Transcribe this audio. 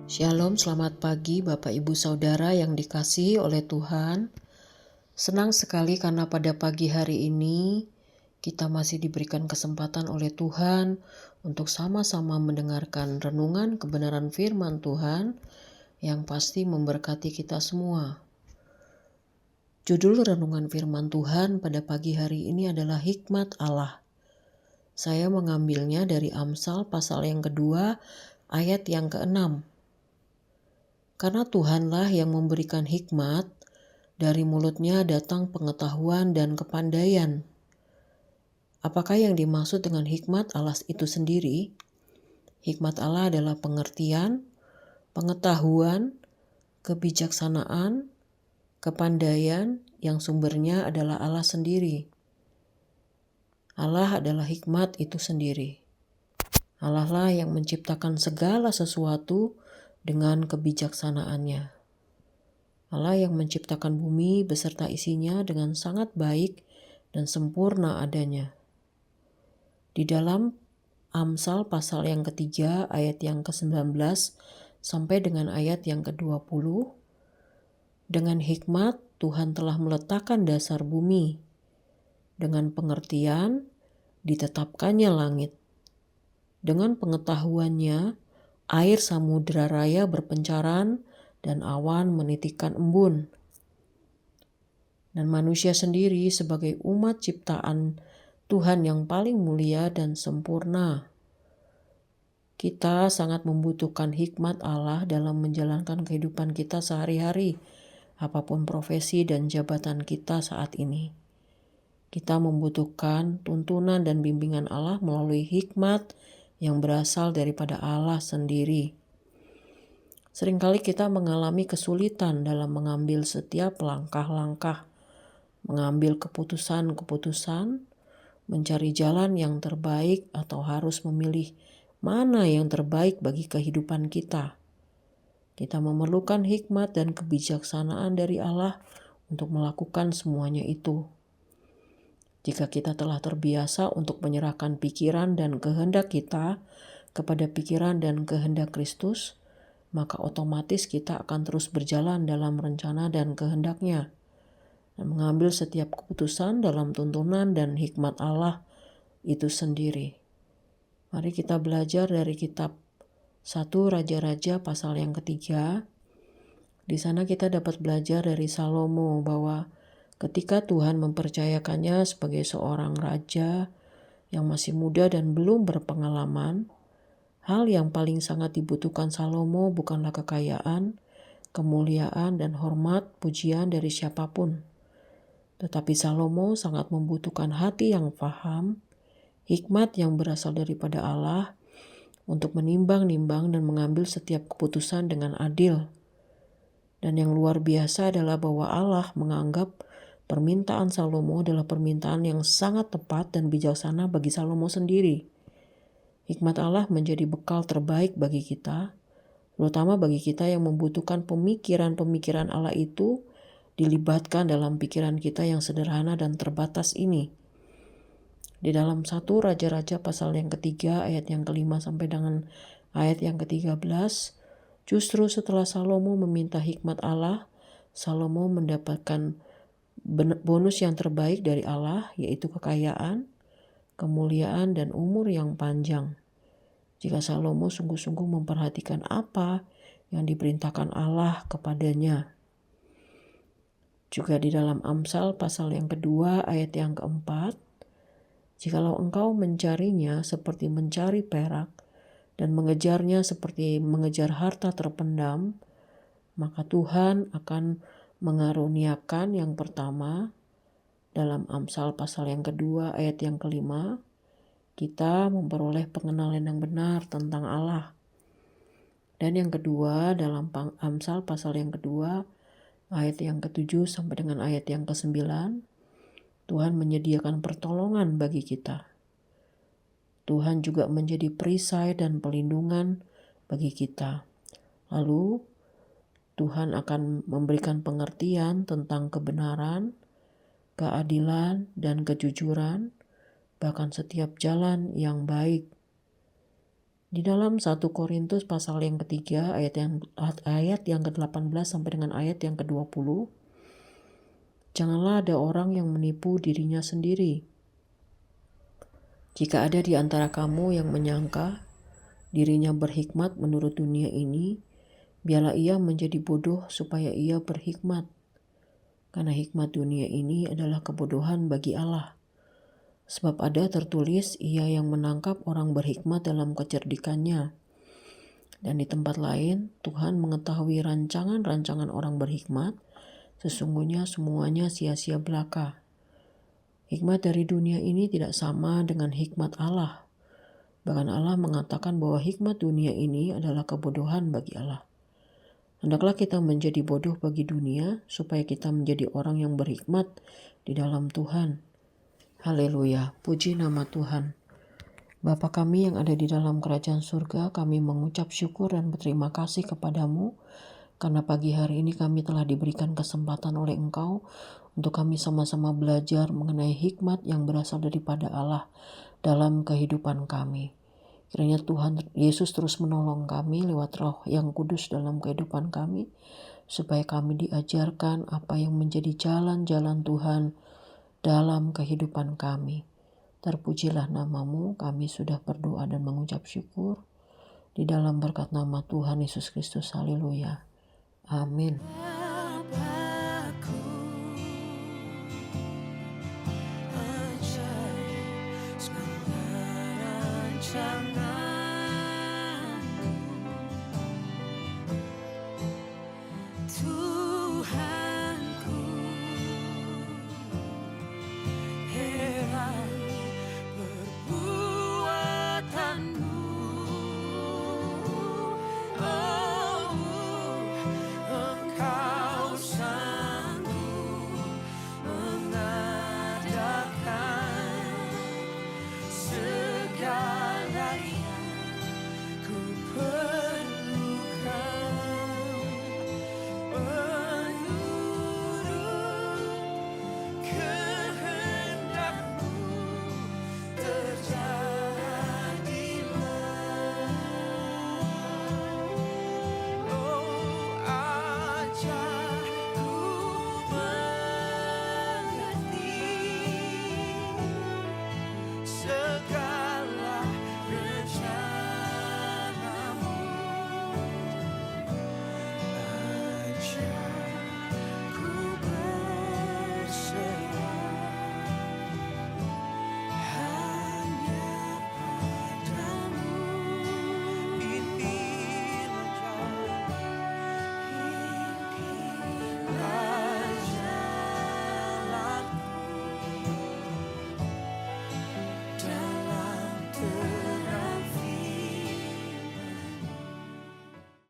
Shalom, selamat pagi Bapak Ibu Saudara yang dikasihi oleh Tuhan. Senang sekali karena pada pagi hari ini kita masih diberikan kesempatan oleh Tuhan untuk sama-sama mendengarkan renungan kebenaran firman Tuhan yang pasti memberkati kita semua. Judul renungan firman Tuhan pada pagi hari ini adalah Hikmat Allah. Saya mengambilnya dari Amsal pasal yang kedua ayat yang ke-6. Karena Tuhanlah yang memberikan hikmat, dari mulutnya datang pengetahuan dan kepandaian. Apakah yang dimaksud dengan hikmat Allah itu sendiri? Hikmat Allah adalah pengertian, pengetahuan, kebijaksanaan, kepandaian yang sumbernya adalah Allah sendiri. Allah adalah hikmat itu sendiri. Allah lah yang menciptakan segala sesuatu dengan kebijaksanaannya. Allah yang menciptakan bumi beserta isinya dengan sangat baik dan sempurna adanya. Di dalam Amsal pasal yang ketiga ayat yang ke-19 sampai dengan ayat yang ke-20, dengan hikmat Tuhan telah meletakkan dasar bumi, dengan pengertian ditetapkannya langit. Dengan pengetahuannya, air samudera raya berpencaran dan awan menitikkan embun. Dan manusia sendiri sebagai umat ciptaan Tuhan yang paling mulia dan sempurna. Kita sangat membutuhkan hikmat Allah dalam menjalankan kehidupan kita sehari-hari, apapun profesi dan jabatan kita saat ini. Kita membutuhkan tuntunan dan bimbingan Allah melalui hikmat yang berasal daripada Allah sendiri. Seringkali kita mengalami kesulitan dalam mengambil setiap langkah-langkah, mengambil keputusan-keputusan, mencari jalan yang terbaik atau harus memilih mana yang terbaik bagi kehidupan kita. Kita memerlukan hikmat dan kebijaksanaan dari Allah untuk melakukan semuanya itu. Jika kita telah terbiasa untuk menyerahkan pikiran dan kehendak kita kepada pikiran dan kehendak Kristus, maka otomatis kita akan terus berjalan dalam rencana dan kehendak-Nya, dan mengambil setiap keputusan dalam tuntunan dan hikmat Allah itu sendiri. Mari kita belajar dari kitab 1 Raja-Raja pasal yang ketiga. Di sana kita dapat belajar dari Salomo bahwa ketika Tuhan mempercayakannya sebagai seorang raja yang masih muda dan belum berpengalaman, hal yang paling sangat dibutuhkan Salomo bukanlah kekayaan, kemuliaan, dan hormat pujian dari siapapun. Tetapi Salomo sangat membutuhkan hati yang paham, hikmat yang berasal daripada Allah untuk menimbang-nimbang dan mengambil setiap keputusan dengan adil. Dan yang luar biasa adalah bahwa Allah menganggap permintaan Salomo adalah permintaan yang sangat tepat dan bijaksana bagi Salomo sendiri. Hikmat Allah menjadi bekal terbaik bagi kita, terutama bagi kita yang membutuhkan pemikiran-pemikiran Allah itu dilibatkan dalam pikiran kita yang sederhana dan terbatas ini. Di dalam 1 Raja-Raja pasal yang ketiga ayat yang ke-5 sampai dengan ayat yang ke-13, justru setelah Salomo meminta hikmat Allah, Salomo mendapatkan bonus yang terbaik dari Allah, yaitu kekayaan, kemuliaan, dan umur yang panjang. Jika Salomo sungguh-sungguh memperhatikan apa yang diperintahkan Allah kepadanya. Juga di dalam Amsal pasal yang kedua ayat yang keempat, jikalau engkau mencarinya seperti mencari perak dan mengejarnya seperti mengejar harta terpendam, maka Tuhan akan mengaruniakan yang pertama. Dalam Amsal pasal yang kedua ayat yang kelima, kita memperoleh pengenalan yang benar tentang Allah. Dan yang kedua dalam Amsal pasal yang kedua ayat yang ke-7 sampai dengan ayat yang ke-9, Tuhan menyediakan pertolongan bagi kita. Tuhan juga menjadi perisai dan pelindungan bagi kita. Lalu Tuhan akan memberikan pengertian tentang kebenaran, keadilan, dan kejujuran, bahkan setiap jalan yang baik. Di dalam 1 Korintus pasal yang ketiga ayat yang ke-18 sampai dengan ayat yang ke-20. Janganlah ada orang yang menipu dirinya sendiri. Jika ada di antara kamu yang menyangka dirinya berhikmat menurut dunia ini, biarlah ia menjadi bodoh supaya ia berhikmat. Karena hikmat dunia ini adalah kebodohan bagi Allah. Sebab ada tertulis, ia yang menangkap orang berhikmat dalam kecerdikannya. Dan di tempat lain, Tuhan mengetahui rancangan-rancangan orang berhikmat, sesungguhnya semuanya sia-sia belaka. Hikmat dari dunia ini tidak sama dengan hikmat Allah. Bahkan Allah mengatakan bahwa hikmat dunia ini adalah kebodohan bagi Allah. Hendaklah kita menjadi bodoh bagi dunia, supaya kita menjadi orang yang berhikmat di dalam Tuhan. Haleluya, puji nama Tuhan. Bapa kami yang ada di dalam kerajaan surga, kami mengucap syukur dan berterima kasih kepadamu, karena pagi hari ini kami telah diberikan kesempatan oleh Engkau untuk kami sama-sama belajar mengenai hikmat yang berasal daripada Allah dalam kehidupan kami. Kiranya Tuhan Yesus terus menolong kami lewat Roh yang kudus dalam kehidupan kami, supaya kami diajarkan apa yang menjadi jalan-jalan Tuhan dalam kehidupan kami. Terpujilah namamu, kami sudah berdoa dan mengucap syukur. Di dalam berkat nama Tuhan Yesus Kristus, haleluya. Amin.